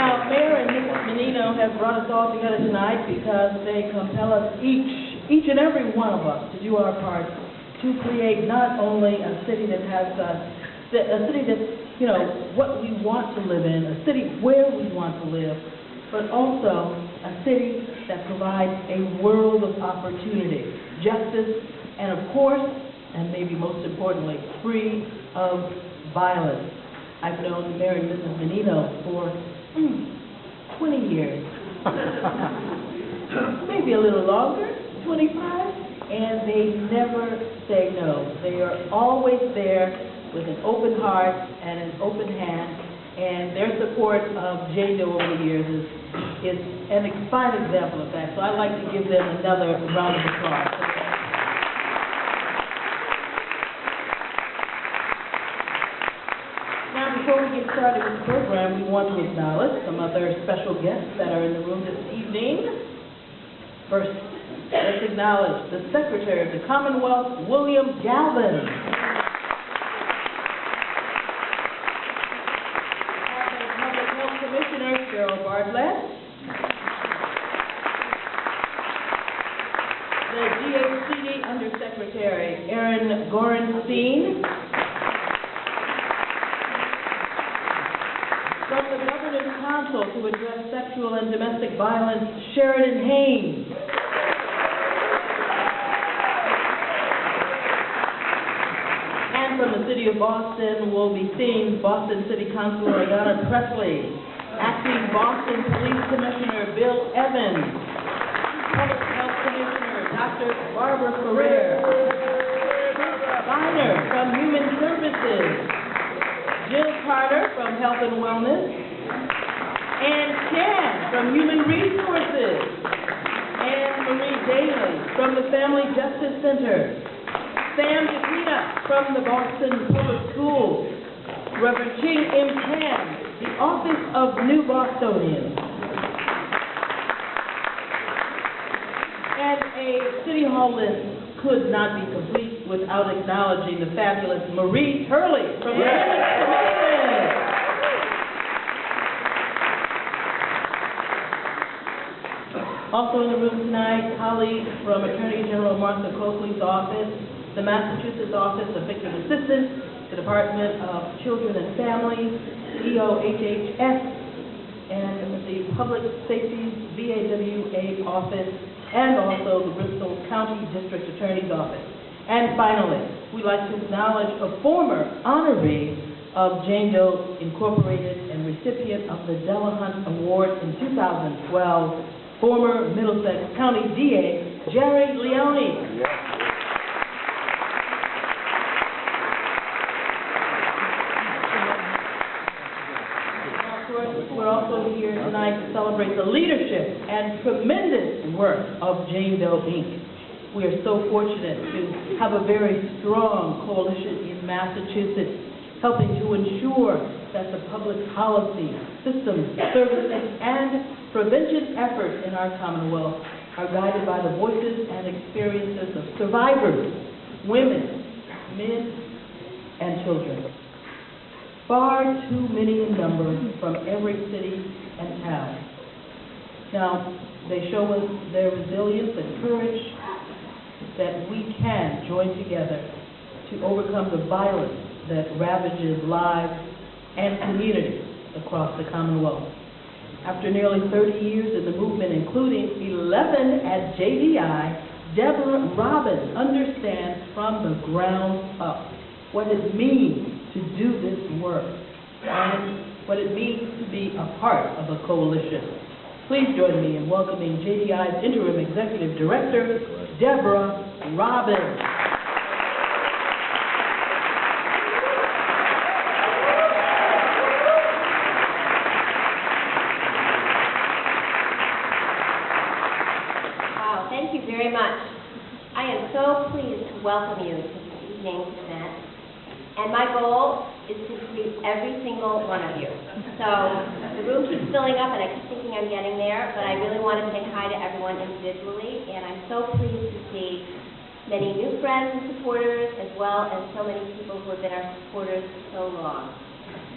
Now, Mayor and Mrs. Menino have brought us all together tonight because they compel us each and every one of us to do our part to create not only a city that has a city that, you know, what we want to live in, a city where we want to live, but also a city that provides a world of opportunity, justice, and of course, and maybe most importantly, free of violence. I've known Mayor and Mrs. Menino for 20 years, maybe a little longer, 25, and they never say no. They are always there with an open heart and an open hand, and their support of Jane Doe over the years is an fine example of that. So I'd like to give them another round of applause. Before we get started with the program, we want to acknowledge some other special guests that are in the room this evening. First, let's acknowledge the Secretary of the Commonwealth, William Galvin. The Public Health Commissioner, Cheryl Bartlett. The DHCD Undersecretary, Erin Gorenstein. From the Governor's Council to address sexual and domestic violence, Sheridan Haynes. And from the City of Boston, we'll be seeing Boston City Councilor Ayanna Presley, Acting Boston Police Commissioner Bill Evans, Public Health Commissioner Dr. Barbara Ferrer, Steiner from Human Services, Jill Carter from Health and Wellness, and Chan from Human Resources, and Marie Daly from the Family Justice Center, Sam Takita from the Boston Public Schools, Reverend Ching Emcee, the Office of New Bostonians, and a City Hall list could not be complete without acknowledging the fabulous Marie Turley from the Meninos Commission. Also in the room tonight, colleagues from Attorney General Martha Coakley's office, the Massachusetts Office of Victim Assistance, the Department of Children and Families, EOHHS, and the Public Safety VAWA office, and also the Bristol County District Attorney's Office. And finally, we'd like to acknowledge a former honoree of Jane Doe Incorporated and recipient of the Delahunt Award in 2012, former Middlesex County DA, Jerry Leone. Yeah. We're also here tonight to celebrate the leadership and tremendous work of Jane Doe Inc. We are so fortunate to have a very strong coalition in Massachusetts, helping to ensure that the public policy, systems, services, and prevention efforts in our Commonwealth are guided by the voices and experiences of survivors, women, men, and children. Far too many in number from every city and town. Now, they show us their resilience and courage that we can join together to overcome the violence that ravages lives and communities across the Commonwealth. After nearly 30 years in the movement, including 11 at JDI, Deborah Robbins understands from the ground up what it means to do this work and what it means to be a part of a coalition. Please join me in welcoming JDI's Interim Executive Director, Deborah Robbins. Wow, thank you very much. I am so pleased to welcome you to this evening's event. And my goal is to greet every single one of you. So the room keeps filling up, and I keep thinking I'm getting there, but I really want to say hi to everyone individually, and I'm so pleased to see many new friends and supporters, as well as so many people who have been our supporters for so long.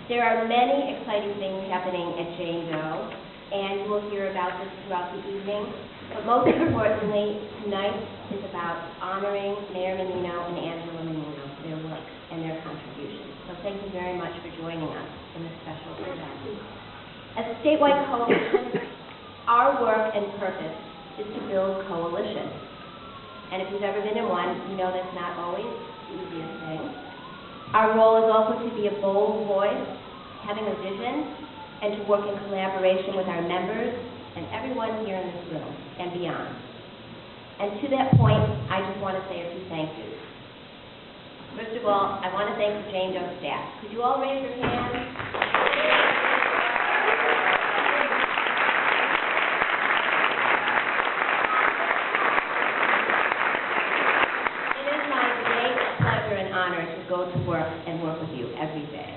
There are many exciting things happening at Jane Doe, and you will hear about this throughout the evening. But most importantly, tonight is about honoring Mayor Menino and Angela Menino, their work and their contributions. So thank you very much for joining us in this special event. As a statewide coalition, our work and purpose is to build coalitions. And if you've ever been in one, you know that's not always the easiest thing. Our role is also to be a bold voice, having a vision, and to work in collaboration with our members and everyone here in this room and beyond. And to that point, I just want to say a few thank yous. First of all, I want to thank the Jane Doe staff. Could you all raise your hands? It is my great pleasure and honor to go to work and work with you every day.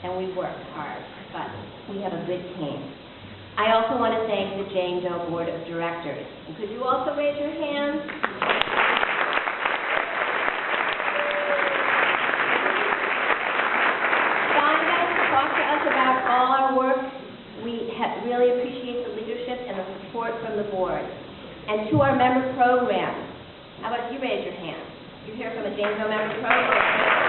And we work hard, but we have a good team. I also want to thank the Jane Doe Board of Directors. And could you also raise your hands? Find us, talk to us about all our work. We really appreciate the leadership and the support from the board. And to our member programs, how about you raise your hand? You're here from a Jane Doe member program.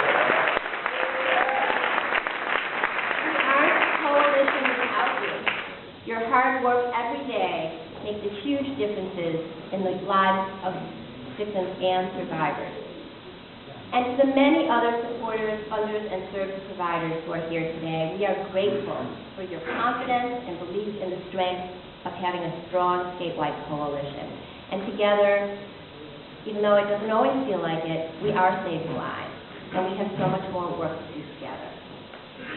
Your hard work every day makes huge differences in the lives of victims and survivors. And to the many other supporters, funders, and service providers who are here today, we are grateful for your confidence and belief in the strength of having a strong statewide coalition. And together, even though it doesn't always feel like it, we are saving lives, and we have so much more work to do together.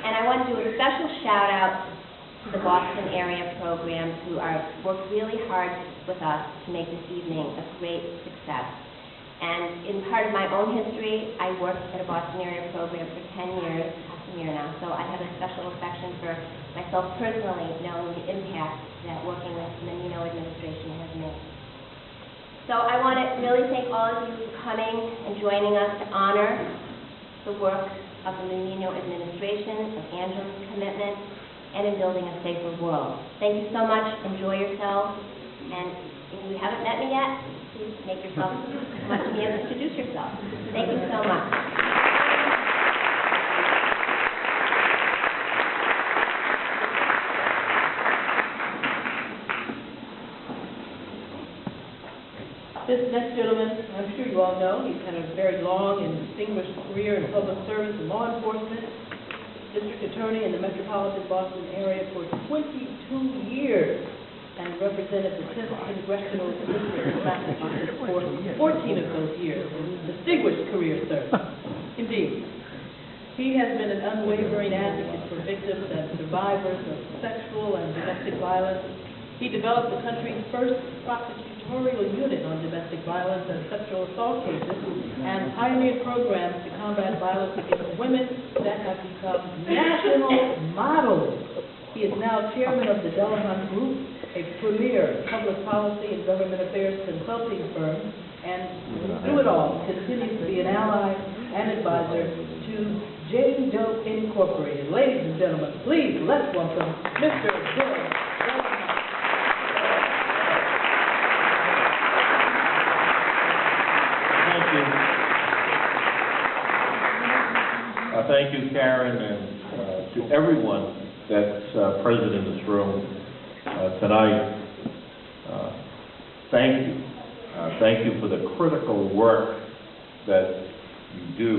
And I want to do a special shout out to the Boston area programs who are worked really hard with us to make this evening a great success. And in part of my own history, I worked at a Boston area program for 10 years, half a year now, so I have a special affection for myself personally, knowing the impact that working with the Menino administration has made. So I want to really thank all of you for coming and joining us to honor the work of the Menino administration, of Angela's commitment, and in building a safer world. Thank you so much. Enjoy yourselves. And if you haven't met me yet, please make yourself come up to me and introduce yourself. Thank you so much. This next gentleman, I'm sure you all know, he's had a very long and distinguished career in public service and law enforcement. District Attorney in the metropolitan Boston area for 22 years and represented the 10th Congressional District of Massachusetts for 14 of those years. Distinguished career, sir. Indeed. He has been an unwavering advocate for victims and survivors of sexual and domestic violence. He developed the country's first prosecutorial unit on domestic violence and sexual assault cases and pioneered programs to combat violence against women that have become national models. He is now chairman of the Delahunt Group, a premier public policy and government affairs consulting firm, and through it all continues to be an ally and advisor to Jane Doe Incorporated. Ladies and gentlemen, please let's welcome Mr. Bill. Thank you, Karen, and to everyone that's present in this room tonight. Thank you. Thank you for the critical work that you do